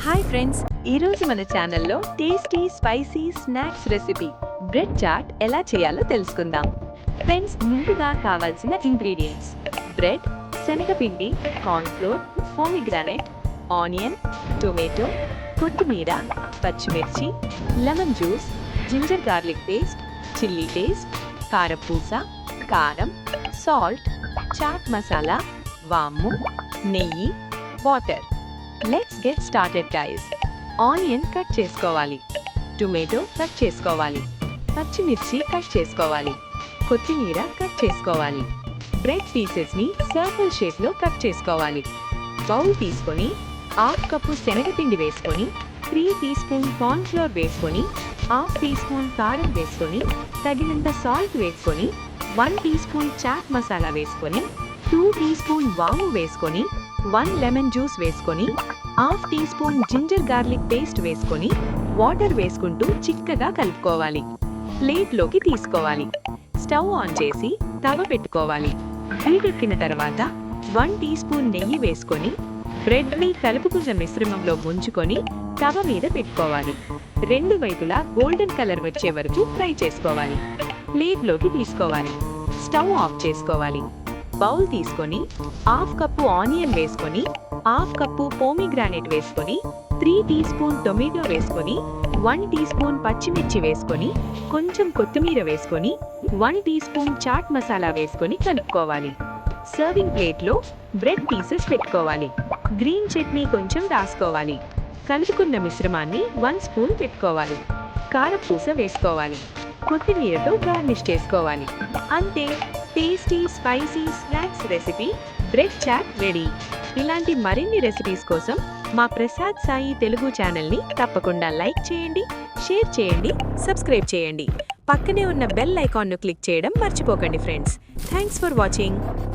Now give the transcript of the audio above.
Hi friends, ఈరోజు మన ఛానల్లో tasty spicy snacks recipe bread chaat ఎలా చేయాలో తెలుసుకుందాం. ఫ్రెండ్స్, ముందుగా కావాల్సిన ఇంగ్రీడియంట్స్: బ్రెడ్, శనగపిండి, కార్న్ఫ్లోర్, పోమిగ్రానైట్, ఆనియన్, టొమాటో, కొత్తిమీర, పచ్చిమిర్చి, lemon juice, ginger garlic paste, chilli paste, కారపూస, కారం, సాల్ట్, చాట్ మసాలా, వాము, నెయ్యి, వాటర్. Let's get started guys. Onion cut చేసుకోవాలి, టొమాటో కట్ చేసుకోవాలి, పచ్చిమిర్చి కట్ చేసుకోవాలి, కొత్తిమీర కట్ చేసుకోవాలి. బ్రెడ్ పీసెస్ ని సర్కిల్ షేప్ లో కట్ చేసుకోవాలి. బౌల్ తీసుకొని హాఫ్ కప్పు శనగపిండి వేసుకొని 3 టీ స్పూన్ కార్న్ ఫ్లోర్ వేసుకొని హాఫ్ టీ స్పూన్ కారం వేసుకొని తగినంత సాల్ట్ వేసుకొని 1 టీ స్పూన్ చాట్ మసాలా వేసుకొని 2 టీ స్పూన్ వాము వేసుకొని 1 లెమన్ జ్యూస్ వేసుకొని half teaspoon ginger garlic paste వేసుకొని వాటర్ వేసుకుంటూ చిక్కగా కలుపుకోవాలి. ప్లేట్లోకి తీసుకోవాలి. స్టవ్ ఆన్ చేసి తవ పెట్టుకోవాలి. హీటెక్కిన తర్వాత 1 టీ స్పూన్ నెయ్యి వేసుకొని బ్రెడ్ని కలుపుకున్న మిశ్రమంలో ముంచుకొని తవ మీద పెట్టుకోవాలి. రెండు వైపులా గోల్డెన్ కలర్ వచ్చే వరకు ఫ్రై చేసుకోవాలి. ప్లేట్లోకి తీసుకోవాలి. స్టవ్ ఆఫ్ చేసుకోవాలి. బౌల్ తీసుకొని హాఫ్ కప్పు ఆనియన్ వేసుకొని హాఫ్ కప్పు పోమిగ్రానైట్ వేసుకొని 3 టీ స్పూన్ టొమాటో వేసుకొని 1 టీ స్పూన్ పచ్చిమిర్చి వేసుకొని కొంచెం కొత్తిమీర వేసుకొని 1 టీ స్పూన్ చాట్ మసాలా వేసుకొని కలుపుకోవాలి. సర్వింగ్ ప్లేట్లో బ్రెడ్ పీసెస్ పెట్టుకోవాలి. గ్రీన్ చట్నీ కొంచెం రాసుకోవాలి. కలుపుకున్న మిశ్రమాన్ని 1 స్పూన్ పెట్టుకోవాలి. కారపూస వేసుకోవాలి. కొత్తిమీరతో గార్నిష్ చేసుకోవాలి. అంతే, tasty spicy snacks recipe bread chaat ready. ఇలాంటి మరిన్ని రెసిపీస్ కోసం మా ప్రసాద్ సాయి తెలుగు ఛానల్ని తప్పకుండా లైక్ చేయండి, షేర్ చేయండి, సబ్స్క్రైబ్ చేయండి. పక్కనే ఉన్న బెల్ ఐకాన్ను క్లిక్ చేయడం మర్చిపోకండి ఫ్రెండ్స్. Thanks for watching.